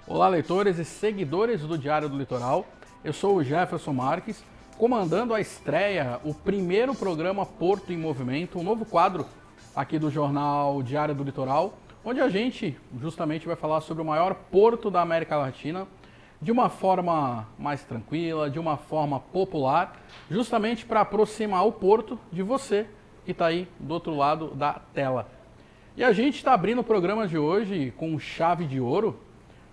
Olá, leitores e seguidores do Diário do Litoral. Eu sou o Jefferson Marques, comandando a estreia, o primeiro programa Porto em Movimento, um novo quadro aqui do jornal Diário do Litoral, onde a gente justamente vai falar sobre o maior porto da América Latina, de uma forma mais tranquila, de uma forma popular, justamente para aproximar o porto de você que está aí do outro lado da tela. E a gente está abrindo o programa de hoje com chave de ouro,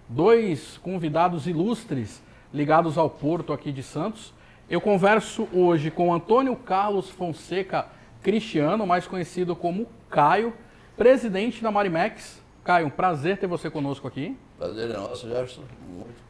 dois convidados ilustres ligados ao porto aqui de Santos. Eu converso hoje com Antônio Carlos Fonseca Cristiano, mais conhecido como Caio, presidente da Marimex. Caio, um prazer ter você conosco aqui. Prazer é nosso, Jefferson.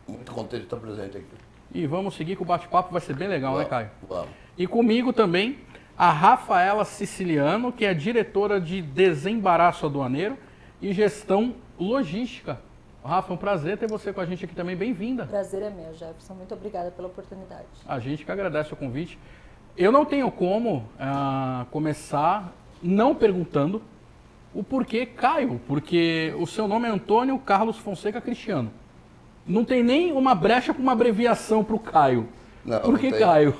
Muito contente de estar presente aqui. E vamos seguir com o bate-papo, vai ser bem legal, né, Caio? Vamos. E comigo também a Rafaela Siciliano, que é diretora de Desembaraço Aduaneiro e Gestão Logística. Rafa, um prazer ter você com a gente aqui também. Bem-vinda. Prazer é meu, Jefferson. Muito obrigada pela oportunidade. A gente que agradece o convite. Eu não tenho como começar não perguntando o porquê Caio, porque o seu nome é Antônio Carlos Fonseca Cristiano. Não tem nem uma brecha para uma abreviação para o Caio. Não, por que não tem. Caio?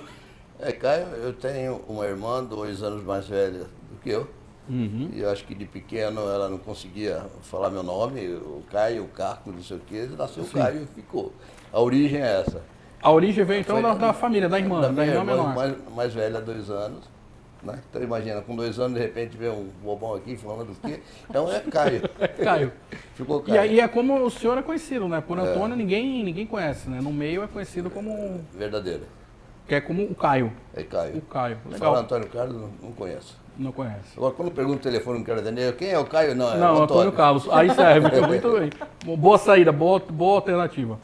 Caio, eu tenho uma irmã 2 anos mais velha do que eu. Uhum. E eu acho que de pequeno ela não conseguia falar meu nome, o Caio, o Carco, não sei o quê, nasceu o Caio e ficou. A origem é essa. A origem veio então Foi da família, da irmã minha irmã menor. mais velha, 2 anos. Né? Então imagina, com 2 anos de repente vê um bobão aqui falando do quê? Então é Caio. Caio. Ficou Caio. E é como o senhor é conhecido, né? Por Antônio ninguém conhece, né? No meio é conhecido como... Verdadeiro. Que é como o Caio. É Caio. O Caio. Fala Legal. Antônio Carlos, não conheço. Não conhece. Agora, quando pergunta o telefone, não quero atender, quem é o Caio? Não, é Não, o Antônio Carlos. Aí serve. Muito bem. Boa saída, boa alternativa.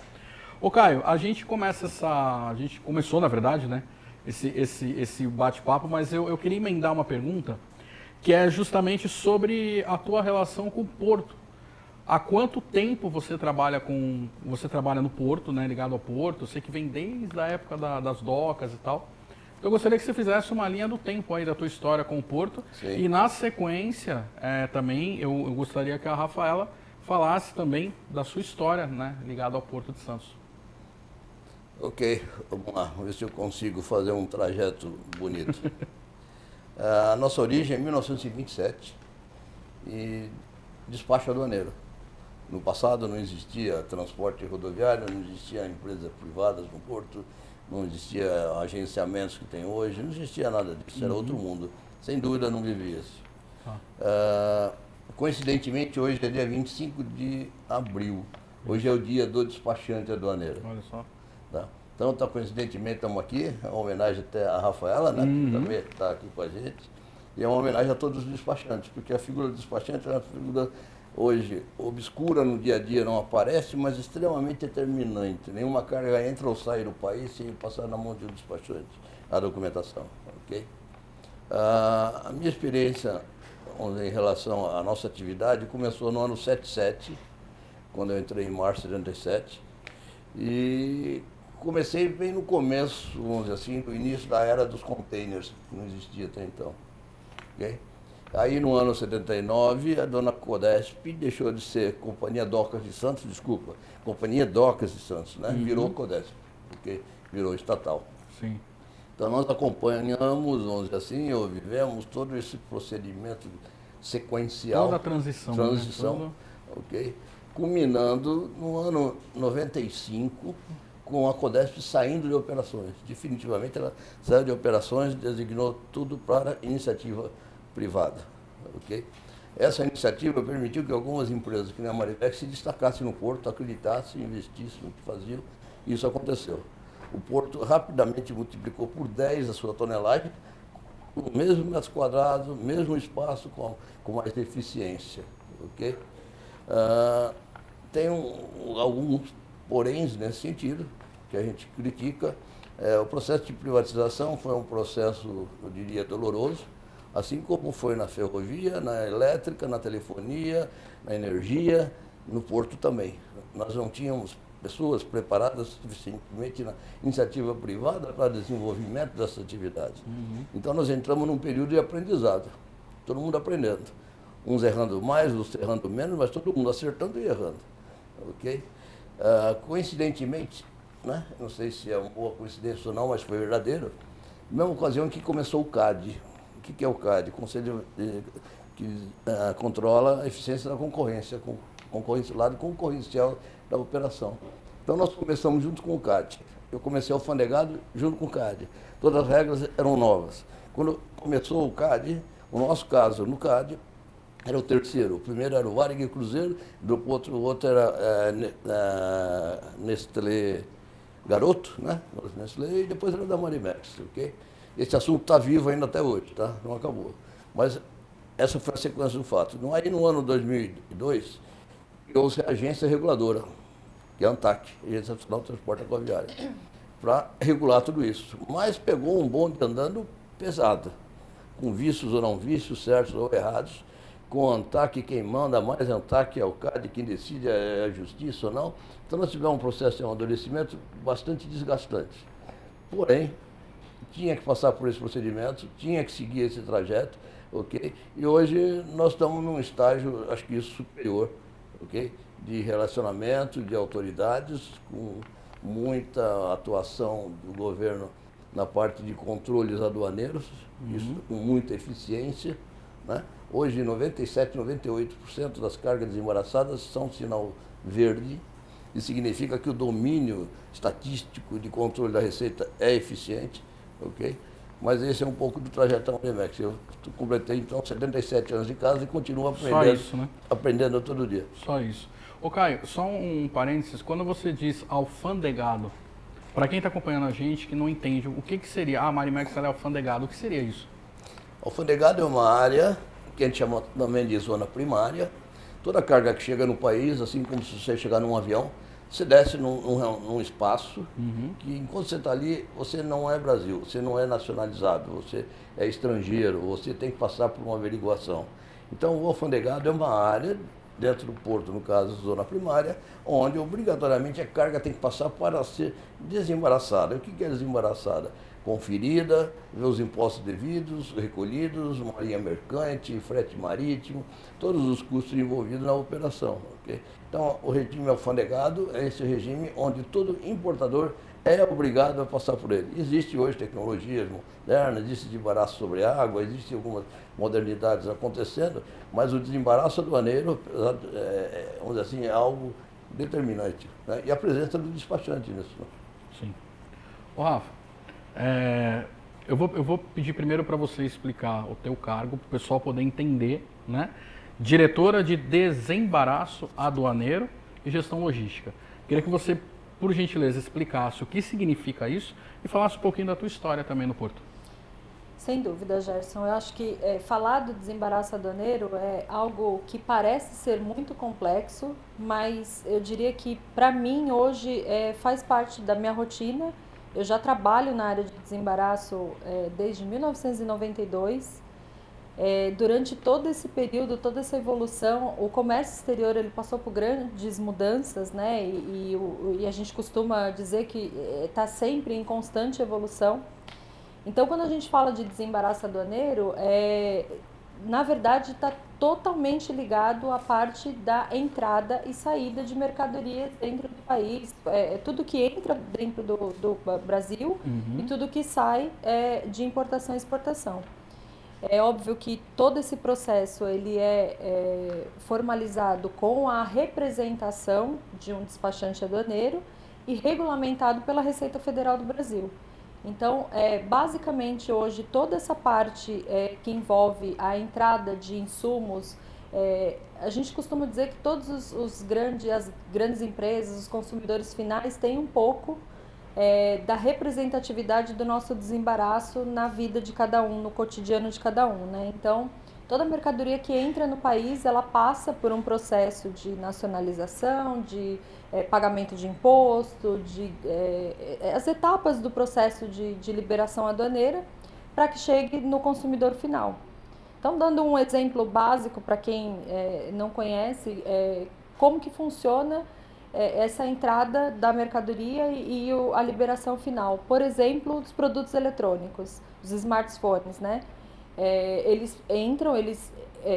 Ô Caio, a gente começou, na verdade, né? Esse bate-papo, mas eu queria emendar uma pergunta, que é justamente sobre a tua relação com o Porto. Há quanto tempo você trabalha no Porto, né? Ligado ao Porto? Eu sei que vem desde a época das docas e tal. Eu gostaria que você fizesse uma linha do tempo aí da tua história com o Porto. Sim. E na sequência, também, eu gostaria que a Rafaela falasse também da sua história, né, ligada ao Porto de Santos. Ok, vamos lá, vamos ver se eu consigo fazer um trajeto bonito. A nossa origem é 1927 e despacho aduaneiro. No passado não existia transporte rodoviário, não existia empresas privadas no Porto, não existia agenciamentos que tem hoje, não existia nada disso, era outro mundo. Sem dúvida não vivia-se. Coincidentemente, hoje é dia 25 de abril. Hoje é o dia do despachante aduaneiro. Olha só. Tá? Então, coincidentemente, estamos aqui, é uma homenagem até à Rafaela, né, que também está aqui com a gente, e é uma homenagem a todos os despachantes, porque a figura do despachante é uma figura, hoje, obscura no dia a dia, não aparece, mas extremamente determinante. Nenhuma carga entra ou sai do país sem passar na mão de um despachante, a documentação, ok? A minha experiência em relação à nossa atividade começou no ano 77, quando eu entrei em março de 77, e comecei bem no começo, vamos dizer assim, no início da era dos containers, que não existia até então. Okay? Aí no ano 79, a dona Codesp deixou de ser Companhia Docas de Santos, Companhia Docas de Santos, né? Virou Codesp, porque virou estatal. Sim. Então nós acompanhamos, vamos dizer assim, ou vivemos todo esse procedimento sequencial. Toda a transição. Né? Ok? Culminando no ano 95, com a Codesp saindo de operações. Definitivamente ela saiu de operações, designou tudo para iniciativa privada. Okay? Essa iniciativa permitiu que algumas empresas, que nem a Marimex, se destacassem no Porto, acreditassem, investissem no que faziam, e isso aconteceu. O Porto rapidamente multiplicou por 10 a sua tonelagem, com o mesmo metro quadrado, mesmo espaço, com mais eficiência. Okay? Tem alguns poréns nesse sentido, que a gente critica. O processo de privatização foi um processo, eu diria, doloroso, assim como foi na ferrovia, na elétrica, na telefonia, na energia, no Porto também. Nós não tínhamos pessoas preparadas suficientemente na iniciativa privada para desenvolvimento dessas atividades. Então nós entramos num período de aprendizado, todo mundo aprendendo. Uns errando mais, outros errando menos, mas todo mundo acertando e errando. Ok? Coincidentemente, né? Não sei se é uma boa coincidência ou não, mas foi verdadeiro, na mesma ocasião em que começou o CAD. O que é o CAD? Conselho que controla a eficiência da concorrência, o lado concorrencial da operação. Então nós começamos junto com o CAD. Eu comecei alfandegado junto com o CAD. Todas as regras eram novas. Quando começou o CAD, o nosso caso no CAD era o terceiro. O primeiro era o Varig Cruzeiro, o outro era Nestlé Garoto, né? Nestlé, e depois era da Marimex, ok? Esse assunto está vivo ainda até hoje, tá? Não acabou. Mas essa foi a sequência do fato. Aí no ano 2002, criou-se a agência reguladora, que é a ANTAC, Agência Nacional de Transporte Aquaviário, para regular tudo isso. Mas pegou um bonde andando pesado, com vícios ou não vícios, certos ou errados, com a ANTAC, quem manda mais a ANTAC é o CAD, quem decide é a justiça ou não. Então nós tivemos um processo de amadurecimento bastante desgastante. Porém, tinha que passar por esse procedimento, tinha que seguir esse trajeto, ok? E hoje nós estamos num estágio, acho que isso superior, ok? De relacionamento, de autoridades, com muita atuação do governo na parte de controles aduaneiros, isso com muita eficiência, né? Hoje, 97%, 98% das cargas desembaraçadas são sinal verde. Isso significa que o domínio estatístico de controle da receita é eficiente, ok? Mas esse é um pouco do trajeto da Marimex. Eu completei, então, 77 anos de casa e continuo aprendendo. Só isso, né? Aprendendo todo dia. Só isso. Ô Caio, só um parênteses. Quando você diz alfandegado, para quem está acompanhando a gente que não entende, o que seria? A Marimex é alfandegado, o que seria isso? Alfandegado é uma área que a gente chama também de zona primária. Toda carga que chega no país, assim como se você chegar num avião, você desce num espaço que, enquanto você está ali, você não é Brasil, você não é nacionalizado, você é estrangeiro, você tem que passar por uma averiguação. Então, o alfandegado é uma área dentro do porto, no caso, zona primária, onde obrigatoriamente a carga tem que passar para ser desembaraçada. O que é desembaraçada? Conferida, ver os impostos devidos, recolhidos, marinha mercante, frete marítimo, todos os custos envolvidos na operação. Okay? Então, o regime alfandegado é esse regime onde todo importador é obrigado a passar por ele. Existe hoje tecnologias modernas, existe desembaraço sobre água, existem algumas modernidades acontecendo, mas o desembaraço aduaneiro, vamos dizer assim, é algo determinante. Né? E a presença do despachante nisso. Sim. Ô Rafa, eu vou pedir primeiro para você explicar o teu cargo, para o pessoal poder entender, né? Diretora de Desembaraço Aduaneiro e Gestão Logística. Queria que você, por gentileza, explicasse o que significa isso e falasse um pouquinho da tua história também no Porto. Sem dúvida, Gerson. Eu acho que falar do desembaraço aduaneiro é algo que parece ser muito complexo, mas eu diria que, para mim, hoje faz parte da minha rotina. Eu já trabalho na área de desembaraço desde 1992. Durante todo esse período, toda essa evolução, o comércio exterior ele passou por grandes mudanças, né? E a gente costuma dizer que está sempre em constante evolução. Então, quando a gente fala de desembaraço aduaneiro, na verdade está totalmente ligado à parte da entrada e saída de mercadorias dentro do país. Tudo que entra dentro do Brasil e tudo que sai de importação e exportação. É óbvio que todo esse processo ele é formalizado com a representação de um despachante aduaneiro e regulamentado pela Receita Federal do Brasil. Então, basicamente hoje toda essa parte que envolve a entrada de insumos, a gente costuma dizer que todos as grandes empresas, os consumidores finais têm um pouco da representatividade do nosso desembaraço na vida de cada um, no cotidiano de cada um, né? Então, toda mercadoria que entra no país, ela passa por um processo de nacionalização, de pagamento de imposto, as etapas do processo de liberação aduaneira para que chegue no consumidor final. Então, dando um exemplo básico para quem não conhece, como que funciona essa entrada da mercadoria e a liberação final. Por exemplo, dos produtos eletrônicos, os smartphones, né? Eles entram, eles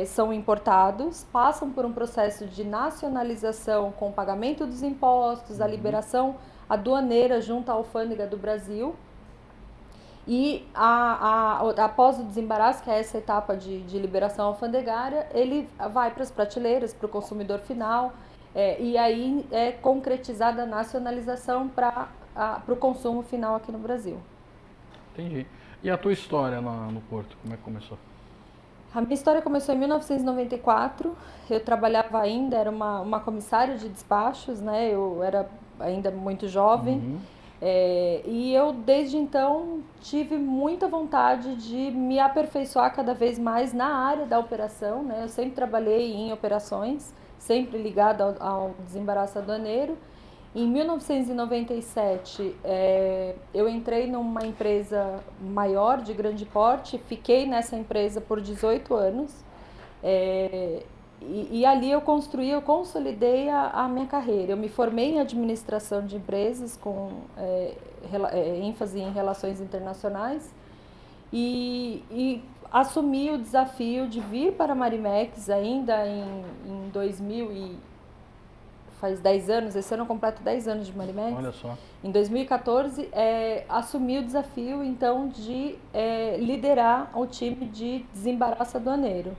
são importados, passam por um processo de nacionalização com o pagamento dos impostos, a liberação aduaneira junto à alfândega do Brasil. E após o desembaraço, que é essa etapa de liberação alfandegária, ele vai para as prateleiras, para o consumidor final, e aí é concretizada a nacionalização para o consumo final aqui no Brasil. Entendi. E a tua história no Porto, como é que começou? A minha história começou em 1994, eu trabalhava ainda, era uma comissária de despachos, né? Eu era ainda muito jovem. E eu, desde então, tive muita vontade de me aperfeiçoar cada vez mais na área da operação, né? Eu sempre trabalhei em operações, sempre ligada ao desembaraço aduaneiro. Em 1997, eu entrei numa empresa maior, de grande porte, fiquei nessa empresa por 18 anos. E ali eu consolidei a minha carreira. Eu me formei em administração de empresas com ênfase em relações internacionais e assumi o desafio de vir para a Marimex ainda em 2000 faz 10 anos, esse ano eu completo 10 anos de Marimex. Olha só. Em 2014, assumi o desafio então de liderar o time de desembaraço aduaneiro.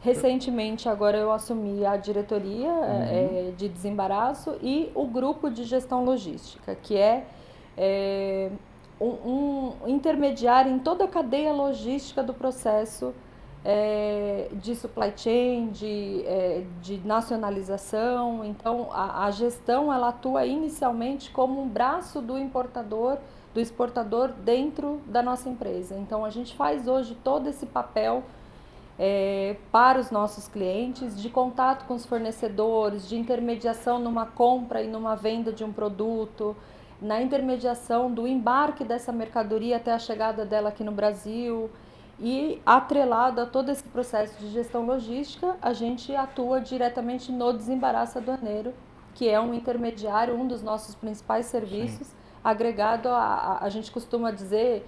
Recentemente, agora eu assumi a diretoria de desembaraço e o grupo de gestão logística, que é um intermediário em toda a cadeia logística do processo de supply chain, de nacionalização. Então, a gestão ela atua inicialmente como um braço do importador, do exportador dentro da nossa empresa. Então, a gente faz hoje todo esse papel para os nossos clientes, de contato com os fornecedores, de intermediação numa compra e numa venda de um produto, na intermediação do embarque dessa mercadoria até a chegada dela aqui no Brasil. E atrelado a todo esse processo de gestão logística, a gente atua diretamente no desembaraço aduaneiro, que é um intermediário, um dos nossos principais serviços, sim, agregado a gente costuma dizer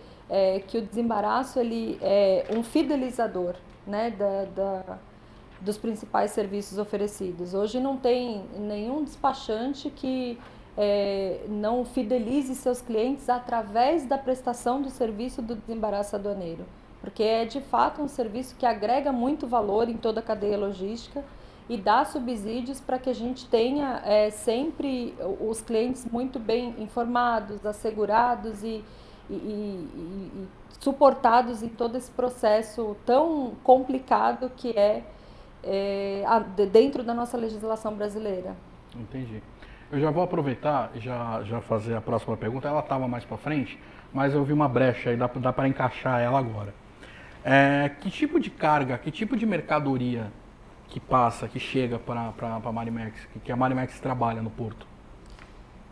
que o desembaraço ele é um fidelizador, né, dos principais serviços oferecidos. Hoje não tem nenhum despachante que não fidelize seus clientes através da prestação do serviço do desembaraço aduaneiro, porque é de fato um serviço que agrega muito valor em toda a cadeia logística e dá subsídios para que a gente tenha sempre os clientes muito bem informados, assegurados e suportados em todo esse processo tão complicado que dentro da nossa legislação brasileira. Entendi. Eu já vou aproveitar e já fazer a próxima pergunta. Ela estava mais para frente, mas eu vi uma brecha aí, dá para encaixar ela agora. Que tipo de carga, que tipo de mercadoria que passa, que chega para a Marimex, que a Marimex trabalha no Porto?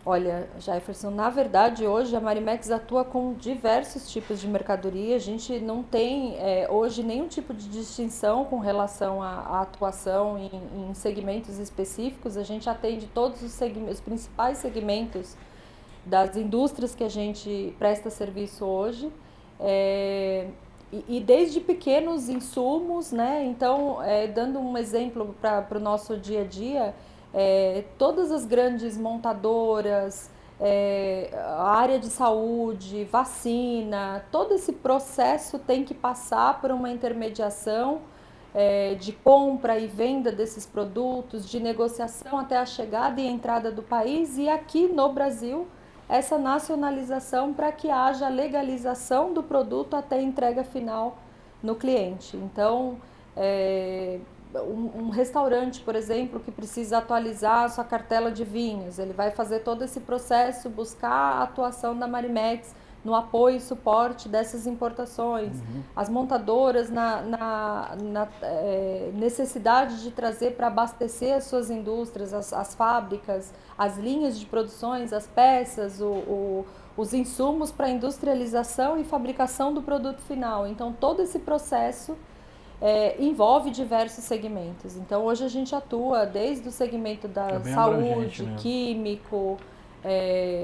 Olha, Jefferson, na verdade hoje a Marimex atua com diversos tipos de mercadoria. A gente não tem hoje nenhum tipo de distinção com relação à atuação em segmentos específicos. A gente atende todos os principais segmentos das indústrias que a gente presta serviço hoje. E desde pequenos insumos, né? Então, dando um exemplo para o nosso dia a dia, todas as grandes montadoras, a área de saúde, vacina, todo esse processo tem que passar por uma intermediação de compra e venda desses produtos, de negociação até a chegada e entrada do país, e aqui no Brasil essa nacionalização para que haja legalização do produto até a entrega final no cliente. Então, um restaurante, por exemplo, que precisa atualizar a sua cartela de vinhos, ele vai fazer todo esse processo, buscar a atuação da Marimex no apoio e suporte dessas importações. As montadoras na necessidade de trazer para abastecer as suas indústrias, as fábricas, as linhas de produções, as peças, os insumos para industrialização e fabricação do produto final. Então, todo esse processo envolve diversos segmentos. Então, hoje a gente atua desde o segmento da saúde, químico,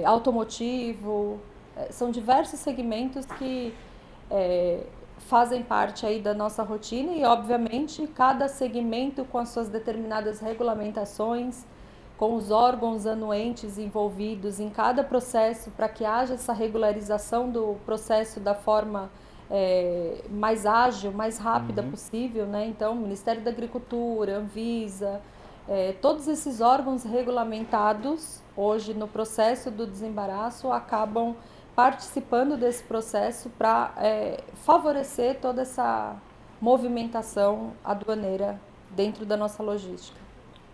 automotivo. São diversos segmentos que fazem parte aí da nossa rotina e, obviamente, cada segmento com as suas determinadas regulamentações, com os órgãos anuentes envolvidos em cada processo para que haja essa regularização do processo da forma mais ágil, mais rápida possível, né? Então, Ministério da Agricultura, Anvisa, todos esses órgãos regulamentados hoje no processo do desembaraço acabam participando desse processo para favorecer toda essa movimentação aduaneira dentro da nossa logística.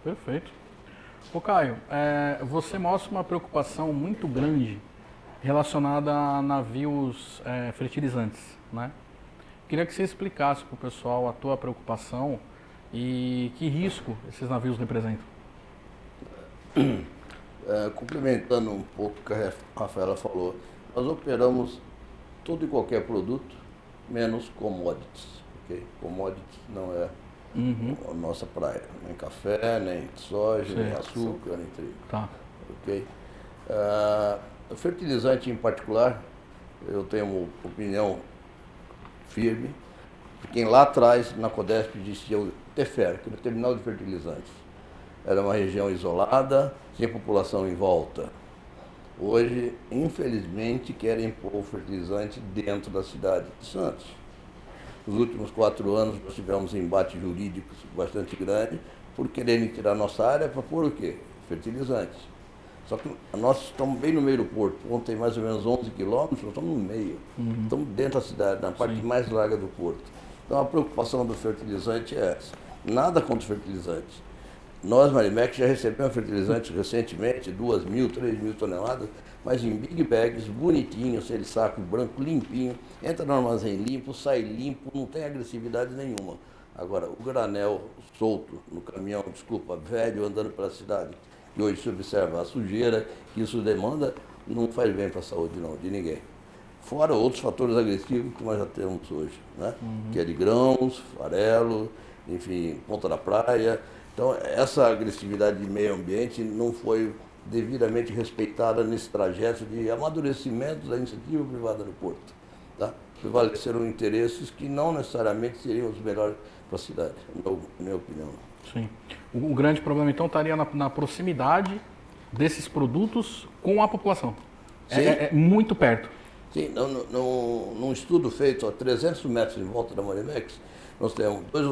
Perfeito. Ô Caio, você mostra uma preocupação muito grande relacionada a navios fertilizantes, né? Queria que você explicasse para o pessoal a tua preocupação e que risco esses navios representam. Complementando um pouco o que a Rafaela falou, nós operamos todo e qualquer produto, menos commodities. Okay? Commodities não é a nossa praia, nem café, nem soja, nem açúcar, nem trigo. Tá. Okay? O fertilizante em particular, eu tenho uma opinião firme, de quem lá atrás, na Codesp, existia o TEFER, que era o Terminal de Fertilizantes. Era uma região isolada, sem população em volta. Hoje, infelizmente, querem pôr o fertilizante dentro da cidade de Santos. Nos últimos 4 anos, nós tivemos embates jurídicos bastante grandes por quererem tirar nossa área para pôr o quê? Fertilizantes. Só que nós estamos bem no meio do porto, onde tem mais ou menos 11 quilômetros, nós estamos no meio. Estamos dentro da cidade, na parte mais larga do porto. Então, a preocupação do fertilizante é essa. Nada contra os fertilizantes. Nós, Marimex, já recebemos fertilizantes recentemente, 2.000, 3.000 toneladas, mas em big bags, bonitinho, aquele saco branco, limpinho, entra no armazém limpo, sai limpo, não tem agressividade nenhuma. Agora, o granel solto no caminhão, velho, andando pela cidade, e hoje se observa a sujeira que isso demanda, não faz bem para a saúde não, de ninguém. Fora outros fatores agressivos que nós já temos hoje, né? Que é de grãos, farelo, enfim, ponta da praia. Então, essa agressividade de meio ambiente não foi devidamente respeitada nesse trajeto de amadurecimento da iniciativa privada no porto. Tá? Prevaleceram interesses que não necessariamente seriam os melhores para a cidade, na minha opinião. Sim. O grande problema, então, estaria na proximidade desses produtos com a população. É muito perto. Sim, num estudo feito a 300 metros em volta da Marimex, nós temos 2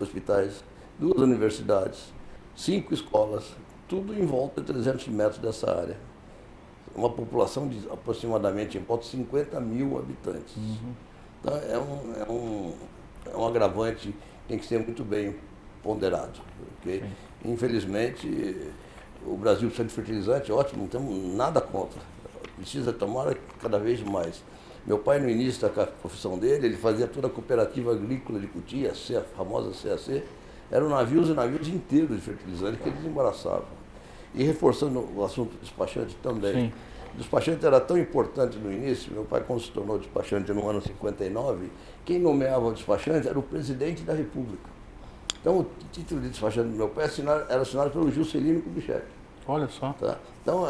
hospitais, 2 universidades, 5 escolas, tudo em volta de 300 metros dessa área. Uma população de aproximadamente em volta de 50 mil habitantes. Então, é um agravante que tem que ser muito bem ponderado. Okay? Infelizmente, o Brasil precisa de fertilizante, ótimo, não temos nada contra. Precisa tomar cada vez mais. Meu pai, no início da profissão dele, ele fazia toda a cooperativa agrícola de Cotia, a famosa CAC, eram navios e navios inteiros de fertilizante que eles embaraçavam. E reforçando o assunto do despachante também. Sim. O despachante era tão importante no início, meu pai, quando se tornou despachante no ano 59, quem nomeava o despachante era o presidente da República. Então, o título de despachante do meu pai era assinado pelo Juscelino Kubitschek. Olha só. Tá? Então,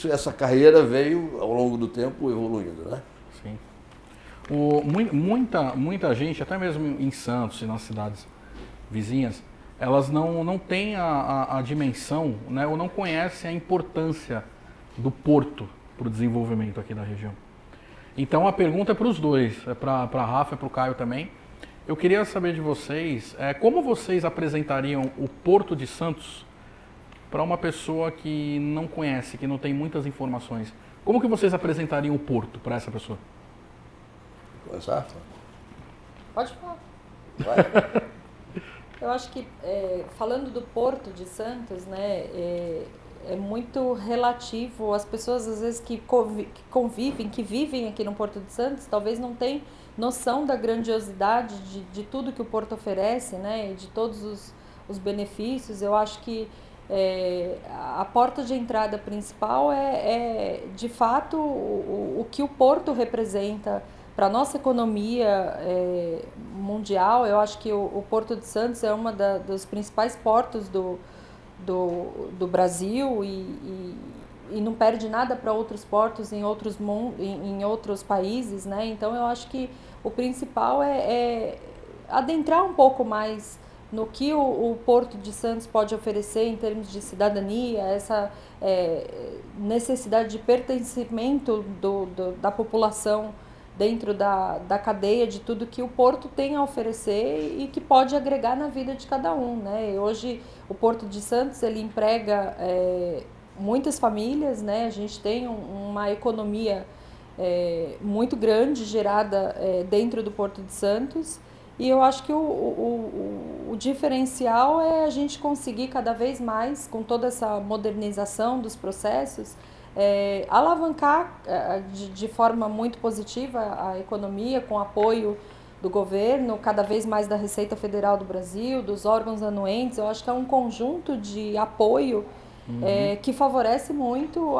essa carreira veio, ao longo do tempo, evoluindo, né? Sim. Muita gente, até mesmo em Santos e nas cidades vizinhas, elas não têm a dimensão, né, ou não conhecem a importância do porto para o desenvolvimento aqui da região. Então a pergunta é para os dois, é para a Rafa e para o Caio também. Eu queria saber de vocês, como vocês apresentariam o Porto de Santos para uma pessoa que não conhece, que não tem muitas informações? Como que vocês apresentariam o Porto para essa pessoa? Começar? Pode falar. Vai. Eu acho que, falando do Porto de Santos, né, é muito relativo. As pessoas, às vezes, que convivem, que vivem aqui no Porto de Santos, talvez não tenham noção da grandiosidade de tudo que o Porto oferece, né, e de todos os benefícios. Eu acho que a porta de entrada principal de fato, o que o Porto representa para a nossa economia mundial, eu acho que o Porto de Santos é uma dos principais portos do Brasil e não perde nada para outros portos em outros países, né? Então eu acho que o principal é adentrar um pouco mais no que o Porto de Santos pode oferecer em termos de cidadania, essa necessidade de pertencimento da população dentro da cadeia de tudo que o Porto tem a oferecer e que pode agregar na vida de cada um, né? E hoje o Porto de Santos ele emprega muitas famílias, né? A gente tem uma economia muito grande gerada dentro do Porto de Santos e eu acho que o diferencial é a gente conseguir cada vez mais, com toda essa modernização dos processos, alavancar de forma muito positiva a economia com apoio do governo, cada vez mais da Receita Federal do Brasil, dos órgãos anuentes. Eu acho que é um conjunto de apoio que favorece muito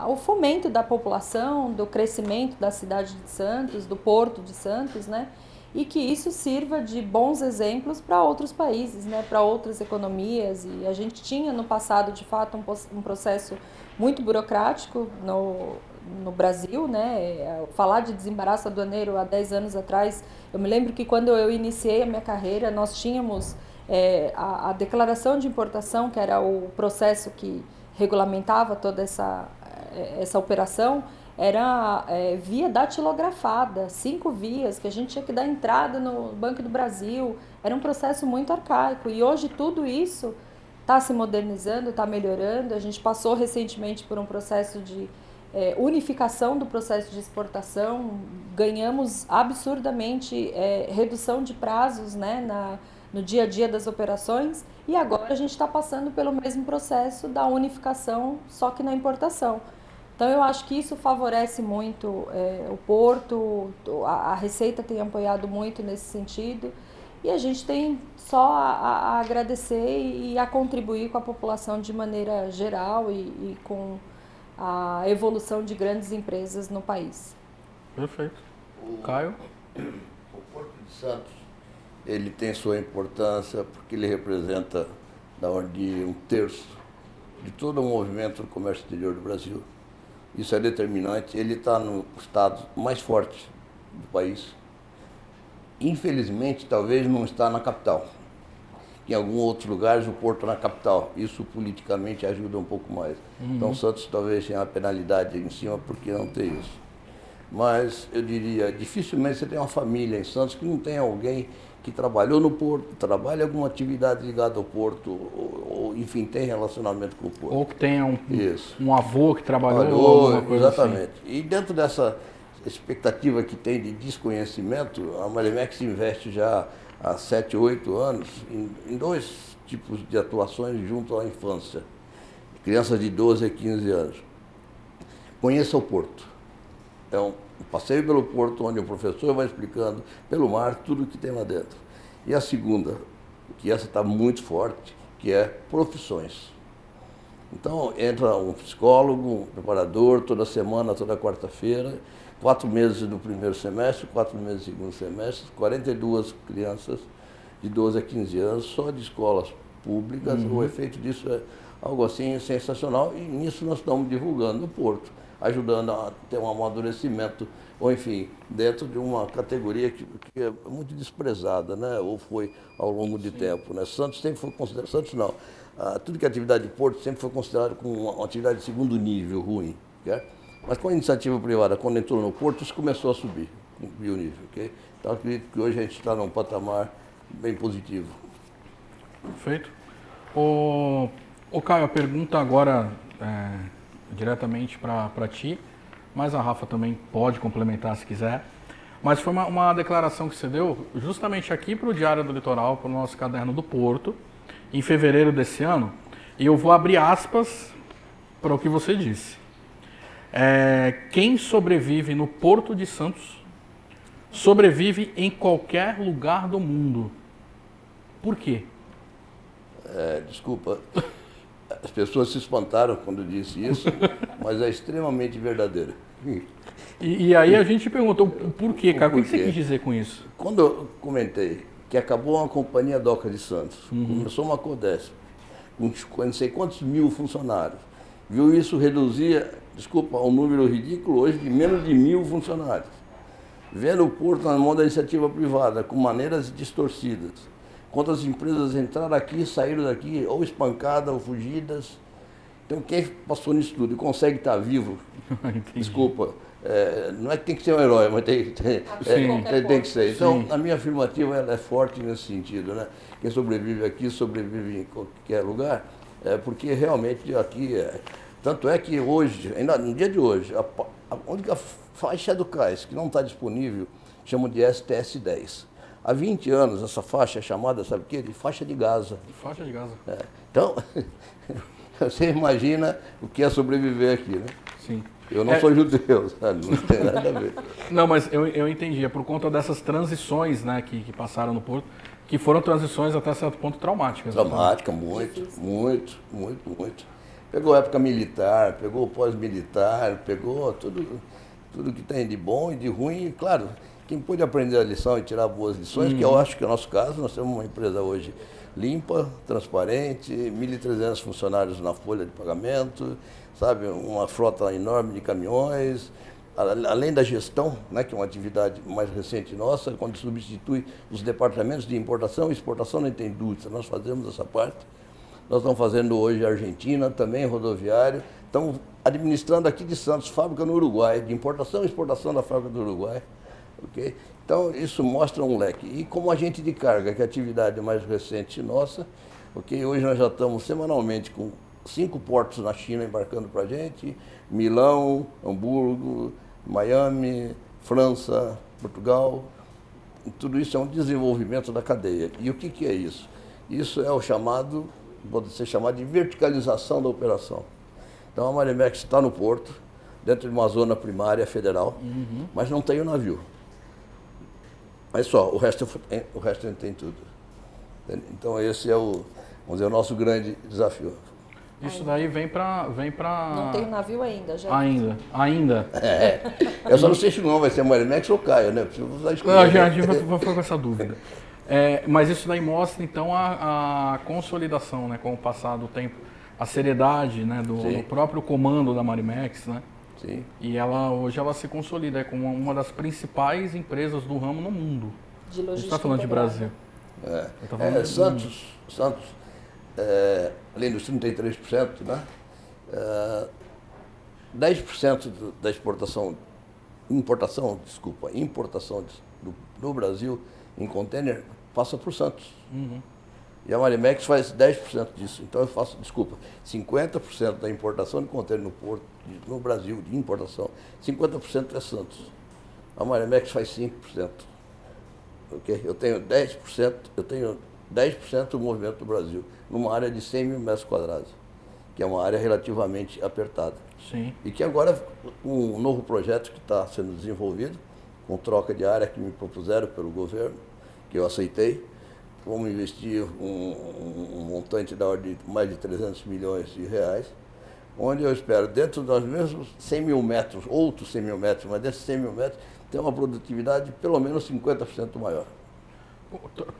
o fomento da população, do crescimento da cidade de Santos, do Porto de Santos, né? E que isso sirva de bons exemplos para outros países, né? Para outras economias. E a gente tinha no passado, de fato, um processo muito burocrático no Brasil, né? Falar de desembaraço aduaneiro há 10 anos atrás, eu me lembro que quando eu iniciei a minha carreira, nós tínhamos a declaração de importação, que era o processo que regulamentava toda essa operação, era via datilografada, 5 vias, que a gente tinha que dar entrada no Banco do Brasil. Era um processo muito arcaico e hoje tudo isso está se modernizando, está melhorando. A gente passou recentemente por um processo de unificação do processo de exportação, ganhamos absurdamente redução de prazos, né, no dia a dia das operações e agora a gente está passando pelo mesmo processo da unificação, só que na importação. Então eu acho que isso favorece muito o Porto, a Receita tem apoiado muito nesse sentido e a gente tem só a agradecer e a contribuir com a população de maneira geral e com a evolução de grandes empresas no país. Perfeito. Caio? O Porto de Santos, ele tem sua importância porque ele representa da ordem de 1/3 de todo o movimento do comércio exterior do Brasil. Isso é determinante. Ele está no estado mais forte do país. Infelizmente, talvez não está na capital. Em alguns outros lugares, o Porto na capital. Isso politicamente ajuda um pouco mais. Então, Santos talvez tenha uma penalidade em cima porque não tem isso. Mas, eu diria, dificilmente você tem uma família em Santos que não tem alguém que trabalhou no Porto, trabalha em alguma atividade ligada ao Porto, ou enfim, tem relacionamento com o Porto. Ou que tenha um avô que trabalhou, alguma coisa exatamente. Assim. E dentro dessa expectativa que tem de desconhecimento, a Malimex investe já há 7, 8 anos em 2 tipos de atuações junto à infância. Crianças de 12 a 15 anos. Conheça o Porto. É um passeio pelo Porto, onde o professor vai explicando pelo mar tudo o que tem lá dentro. E a segunda, que essa está muito forte, que é profissões. Então, entra um psicólogo, um preparador, toda semana, toda quarta-feira, 4 meses no primeiro semestre, 4 meses no segundo semestre, 42 crianças de 12 a 15 anos, só de escolas públicas. O efeito disso é algo assim sensacional e nisso nós estamos divulgando o Porto, ajudando a ter um amadurecimento, ou enfim, dentro de uma categoria que é muito desprezada, né? Ou foi ao longo de tempo, né? Santos sempre foi considerado, Santos não, tudo que é atividade de Porto sempre foi considerado como uma atividade de segundo nível, ruim, okay? Mas com a iniciativa privada, quando entrou no Porto, isso começou a subir o nível, okay? Então acredito que hoje a gente está num patamar bem positivo. Perfeito. O Caio, a pergunta agora diretamente para ti, mas a Rafa também pode complementar se quiser. Mas foi uma declaração que você deu justamente aqui para o Diário do Litoral, para o nosso caderno do Porto, em fevereiro desse ano, e eu vou abrir aspas para o que você disse. Quem sobrevive no Porto de Santos sobrevive em qualquer lugar do mundo. Por quê? Desculpa, as pessoas se espantaram quando eu disse isso, mas é extremamente verdadeiro. E aí a gente perguntou o porquê, cara. O que você porquê. quis dizer com isso? Quando eu comentei que acabou uma companhia Doca de Santos, começou uma Codesp, com não sei quantos mil funcionários, viu isso reduzir, desculpa, um número ridículo hoje de menos de 1.000 funcionários. Vendo o porto na mão da iniciativa privada, com maneiras distorcidas. Quantas empresas entraram aqui e saíram daqui, ou espancadas ou fugidas. Então quem passou nisso tudo e consegue estar vivo, desculpa, não é que tem que ser um herói, mas tem que ser. Então, a minha afirmativa ela é forte nesse sentido, né? Quem sobrevive aqui, sobrevive em qualquer lugar, porque realmente aqui, tanto é que hoje, ainda no dia de hoje, a única faixa do cais que não está disponível, chamam de STS-10. Há 20 anos essa faixa é chamada, sabe o quê? De faixa de Gaza. Faixa de Gaza. Então, você imagina o que é sobreviver aqui, né? Sim. Eu não sou judeu, sabe? Não tem nada a ver. Não, mas eu entendi. É por conta dessas transições, né, que passaram no porto, que foram transições até certo ponto traumáticas. Traumática, muito. Pegou época militar, pegou pós-militar, pegou tudo que tem de bom e de ruim. E, claro, quem pôde aprender a lição e tirar boas lições, que eu acho que é o nosso caso, nós temos uma empresa hoje limpa, transparente, 1.300 funcionários na folha de pagamento, sabe, uma frota enorme de caminhões, além da gestão, né, que é uma atividade mais recente nossa, quando substitui os departamentos de importação e exportação, não tem dúvida, nós fazemos essa parte. Nós estamos fazendo hoje a Argentina, também rodoviário, estamos administrando aqui de Santos, fábrica no Uruguai, de importação e exportação da fábrica do Uruguai. Okay? Então, isso mostra um leque. E como agente de carga, que é a atividade mais recente nossa, okay? Hoje nós já estamos semanalmente com 5 portos na China embarcando para a gente, Milão, Hamburgo, Miami, França, Portugal. E tudo isso é um desenvolvimento da cadeia. E o que é isso? Isso é o chamado, pode ser chamado de verticalização da operação. Então, a Marimex está no porto, dentro de uma zona primária federal, mas não tem o navio. Mas só, o resto tem tudo. Então esse é vamos dizer, o nosso grande desafio. Isso daí vem para... Não tem o navio ainda, já. Ainda. Eu só não sei se não vai ser Marimex ou Caio, né? Preciso usar escolha. A gente vai ficar com essa dúvida. Mas isso daí mostra, então, a consolidação, né? Com o passar do tempo, a seriedade, né? Do próprio comando da Marimex, né? Sim. E hoje ela se consolida como uma das principais empresas do ramo no mundo. De logística. A gente está falando de Brasil. Santos, além dos 33%, né? 10% da importação do Brasil em container passa por Santos. E a Marimex faz 10% disso. Então eu faço, 50% da importação de container no porto, no Brasil, de importação, 50% é Santos. A Marimex faz 5%. Okay? Eu tenho 10% do movimento do Brasil, numa área de 100 mil metros quadrados, que é uma área relativamente apertada. Sim. E que agora, um novo projeto que está sendo desenvolvido, com troca de área que me propuseram pelo governo, que eu aceitei, vamos investir um montante da ordem de mais de 300 milhões de reais, onde eu espero, dentro dos mesmos 100 mil metros, outros 100 mil metros, mas desses 100 mil metros, ter uma produtividade de pelo menos 50% maior.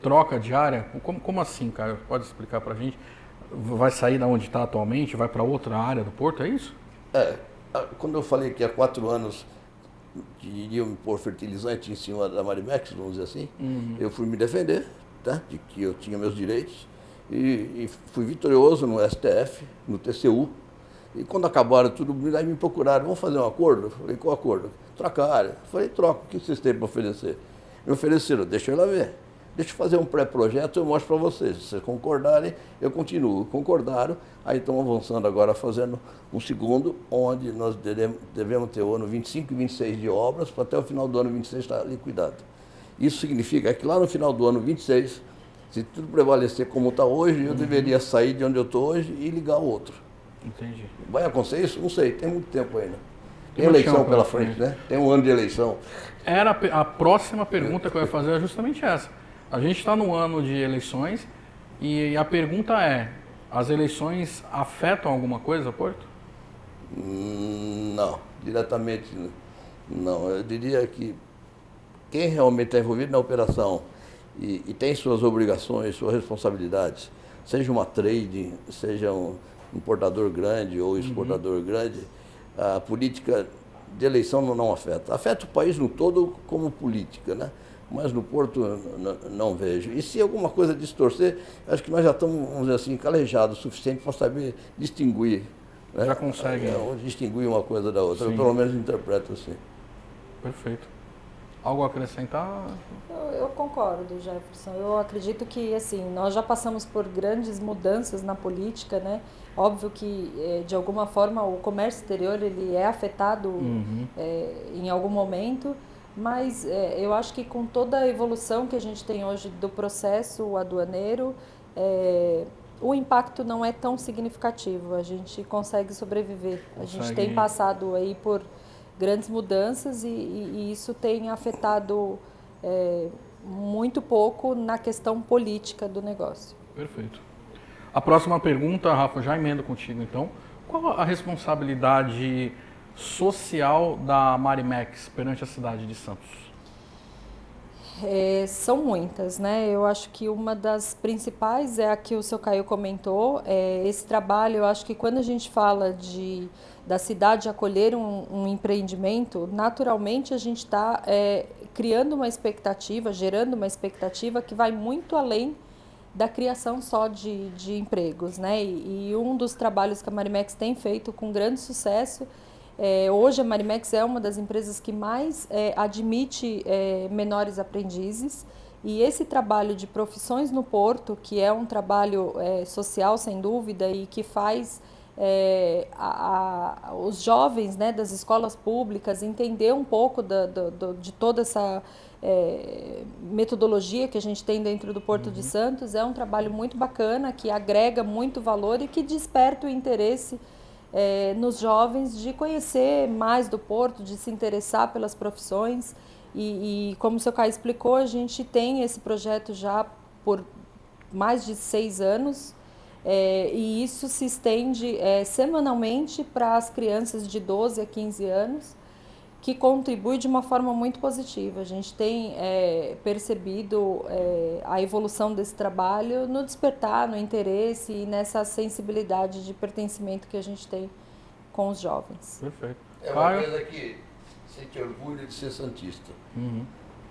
Troca de área? Como assim, cara? Pode explicar para a gente? Vai sair da onde está atualmente, vai para outra área do porto, é isso? Quando eu falei que há 4 anos que iriam me pôr fertilizante em cima da Marimex, vamos dizer assim, eu fui me defender, tá? De que eu tinha meus direitos, e fui vitorioso no STF, no TCU, e quando acabaram tudo, aí me procuraram, vamos fazer um acordo? Eu falei, qual acordo? Troca a área. Eu falei, troca, o que vocês têm para oferecer? Me ofereceram, deixa eu lá ver. Deixa eu fazer um pré-projeto, eu mostro para vocês. Se vocês concordarem, eu continuo. Concordaram, aí estão avançando agora, fazendo um segundo, onde nós devemos ter o ano 25 e 26 de obras, para até o final do ano 26 estar liquidado. Isso significa que lá no final do ano 26, se tudo prevalecer como está hoje, eu deveria sair de onde eu estou hoje e ligar o outro. Entendi. Vai acontecer isso? Não sei, tem muito tempo ainda. Tem eleição pela frente, né? Tem um ano de eleição. A próxima pergunta que eu ia fazer é justamente essa. A gente está no ano de eleições e a pergunta é, as eleições afetam alguma coisa, Porto? Não, diretamente, não. Eu diria que quem realmente está envolvido na operação e tem suas obrigações, suas responsabilidades, seja uma trading, seja um importador grande ou exportador grande, a política de eleição não afeta. Afeta o país no todo como política, né? Mas no Porto não vejo. E se alguma coisa distorcer, acho que nós já estamos, vamos dizer assim, calejados o suficiente para saber distinguir. Né? Já consegue. Distinguir uma coisa da outra. Sim. Eu pelo menos interpreto assim. Perfeito. Algo a acrescentar? Eu concordo, Jefferson. Eu acredito que assim nós já passamos por grandes mudanças na política, né? Óbvio que de alguma forma o comércio exterior ele é afetado em algum momento, mas eu acho que com toda a evolução que a gente tem hoje do processo aduaneiro, o impacto não é tão significativo. A gente consegue sobreviver. A gente tem passado aí por grandes mudanças e isso tem afetado muito pouco na questão política do negócio. Perfeito. A próxima pergunta, Rafa, já emendo contigo então. Qual a responsabilidade social da Marimex perante a cidade de Santos? São muitas, né? Eu acho que uma das principais é a que o seu Caio comentou. Esse trabalho, eu acho que quando a gente fala da cidade acolher um empreendimento, naturalmente a gente está criando uma expectativa, gerando uma expectativa que vai muito além da criação só de empregos, né? E um dos trabalhos que a Marimex tem feito com grande sucesso, hoje a Marimex é uma das empresas que mais admite menores aprendizes, e esse trabalho de profissões no Porto, que é um trabalho social sem dúvida e que faz os jovens, né, das escolas públicas entender um pouco de toda essa metodologia que a gente tem dentro do Porto de Santos, é um trabalho muito bacana, que agrega muito valor e que desperta o interesse nos jovens de conhecer mais do Porto, de se interessar pelas profissões. E como o seu Caio explicou, a gente tem esse projeto já por mais de 6 anos, e isso se estende semanalmente para as crianças de 12 a 15 anos, que contribui de uma forma muito positiva. A gente tem percebido a evolução desse trabalho no despertar, no interesse e nessa sensibilidade de pertencimento que a gente tem com os jovens. Perfeito. É uma empresa que sente orgulho de ser santista.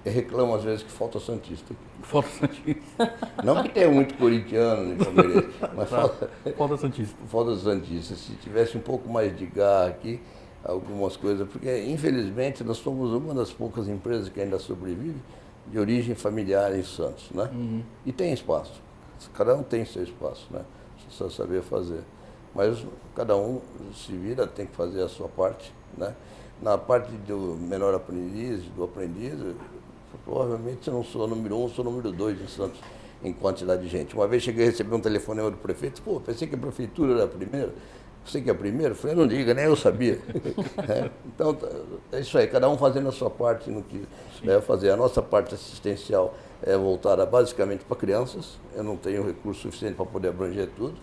Eu reclamo às vezes que falta santista aqui. Falta santista. Não que tenha muito corintiano, nem palmeirense, mas falta santista. Falta santista. Se tivesse um pouco mais de garra aqui, algumas coisas, porque infelizmente nós somos uma das poucas empresas que ainda sobrevive de origem familiar em Santos, né? E tem espaço. Cada um tem seu espaço, né? Só saber fazer. Mas cada um se vira, tem que fazer a sua parte, né? Na parte do menor aprendiz, do aprendiz, provavelmente eu não sou número 1, sou número 2 em Santos, em quantidade de gente. Uma vez cheguei a receber um telefonema do prefeito, pensei que a prefeitura era a primeira. Você que é a primeira? Eu falei, não diga, nem eu sabia. Então, é isso aí, cada um fazendo a sua parte no que deve fazer. A nossa parte assistencial é voltada basicamente para crianças. Eu não tenho recurso suficiente para poder abranger tudo.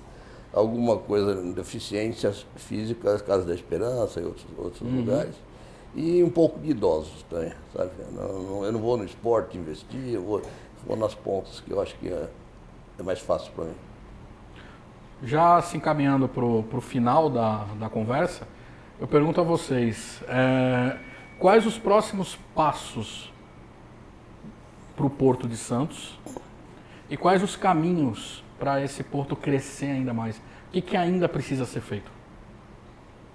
Alguma coisa de deficiências físicas, Casa da Esperança e outros lugares. E um pouco de idosos também, sabe? Eu não vou no esporte investir, eu vou nas pontas, que eu acho que é mais fácil para mim. Já se encaminhando para o final da conversa, eu pergunto a vocês, quais os próximos passos para o Porto de Santos e quais os caminhos para esse porto crescer ainda mais? O que ainda precisa ser feito?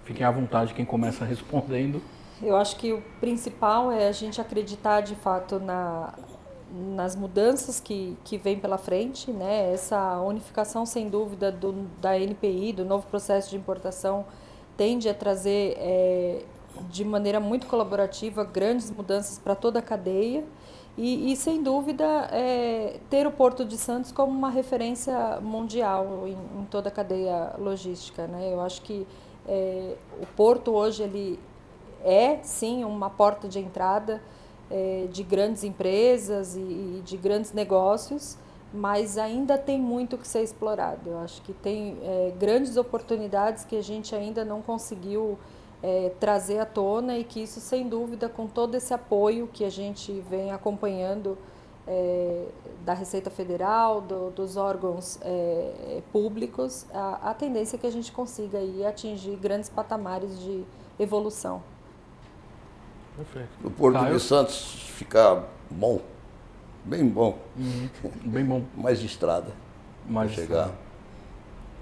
Fiquem à vontade quem começa respondendo. Eu acho que o principal é a gente acreditar de fato nas mudanças que vem pela frente, né? Essa unificação, sem dúvida, da NPI, do novo processo de importação, tende a trazer, de maneira muito colaborativa, grandes mudanças para toda a cadeia e sem dúvida, ter o Porto de Santos como uma referência mundial em toda a cadeia logística, né? Eu acho que o Porto hoje ele é, sim, uma porta de entrada de grandes empresas e de grandes negócios, mas ainda tem muito que ser explorado. Eu acho que tem grandes oportunidades que a gente ainda não conseguiu trazer à tona, e que isso, sem dúvida, com todo esse apoio que a gente vem acompanhando da Receita Federal, dos órgãos públicos, a tendência é que a gente consiga aí atingir grandes patamares de evolução. Perfeito. O Porto de Santos ficar bom, bem bom. Bem bom. Mais estrada Mais para chegar.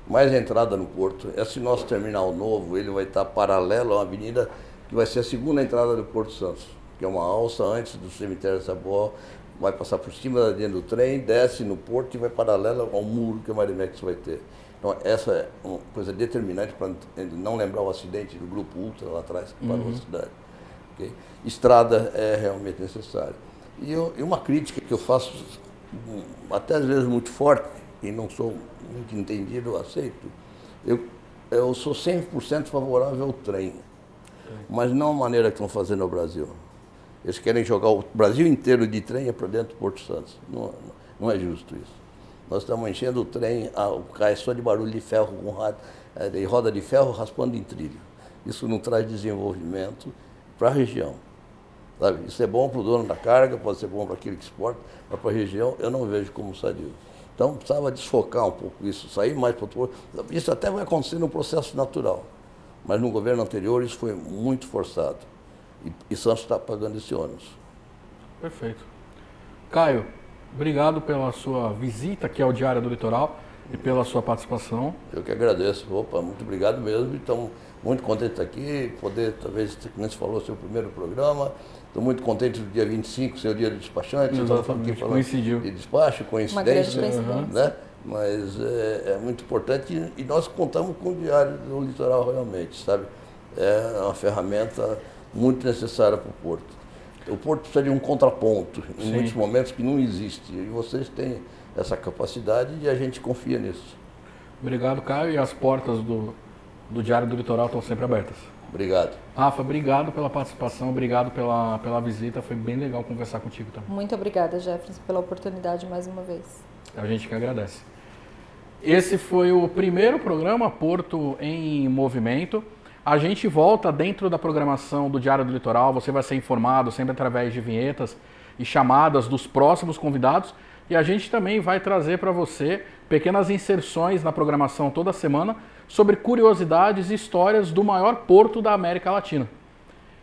Mais entrada no Porto. Esse nosso terminal novo, ele vai estar paralelo a uma avenida que vai ser a segunda entrada do Porto Santos, que é uma alça antes do cemitério de Saboó, vai passar por cima da linha do trem, desce no Porto e vai paralelo ao muro que a Marimex vai ter. Então essa é uma coisa determinante para não lembrar o acidente do Grupo Ultra lá atrás, que parou a cidade. Okay? Estrada é realmente necessária. E uma crítica que eu faço, até às vezes muito forte, e não sou muito entendido, eu aceito, eu sou 100% favorável ao trem, mas não a maneira que estão fazendo no Brasil. Eles querem jogar o Brasil inteiro de trem para dentro do Porto Santos. Não é justo isso. Nós estamos enchendo o trem, o cais só de barulho de ferro, de roda de ferro raspando em trilho. Isso não traz desenvolvimento para a região. Sabe? Isso é bom para o dono da carga, pode ser bom para aquele que exporta, mas para a região eu não vejo como sadio. Então precisava desfocar um pouco isso, sair mais para o... Isso até vai acontecer no processo natural, mas no governo anterior isso foi muito forçado. E Santos está pagando esse ônus. Perfeito. Caio, obrigado pela sua visita aqui ao Diário do Litoral e pela sua participação. Eu que agradeço. Opa, muito obrigado mesmo. Estamos muito contentes de estar aqui, poder, talvez, como você falou, seu primeiro programa. Estou muito contente do dia 25, ser o dia do despachante. Exatamente, coincidiu. De despacho, coincidência. Uma grande coincidência. Né? Mas é muito importante e nós contamos com o Diário do Litoral realmente, sabe? É uma ferramenta muito necessária para o Porto. O Porto precisa de um contraponto, em muitos momentos que não existe. E vocês têm essa capacidade e a gente confia nisso. Obrigado, Caio. E as portas do Diário do Litoral estão sempre abertas. Obrigado. Rafa, obrigado pela participação, obrigado pela visita. Foi bem legal conversar contigo também. Muito obrigada, Jefferson, pela oportunidade mais uma vez. A gente que agradece. Esse foi o primeiro programa Porto em Movimento. A gente volta dentro da programação do Diário do Litoral. Você vai ser informado sempre através de vinhetas e chamadas dos próximos convidados. E a gente também vai trazer para você pequenas inserções na programação toda semana sobre curiosidades e histórias do maior porto da América Latina.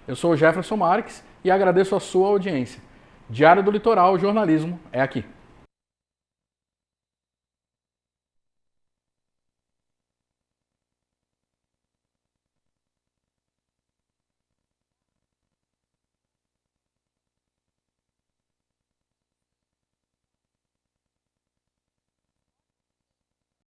Eu sou o Jefferson Marques e agradeço a sua audiência. Diário do Litoral, jornalismo é aqui.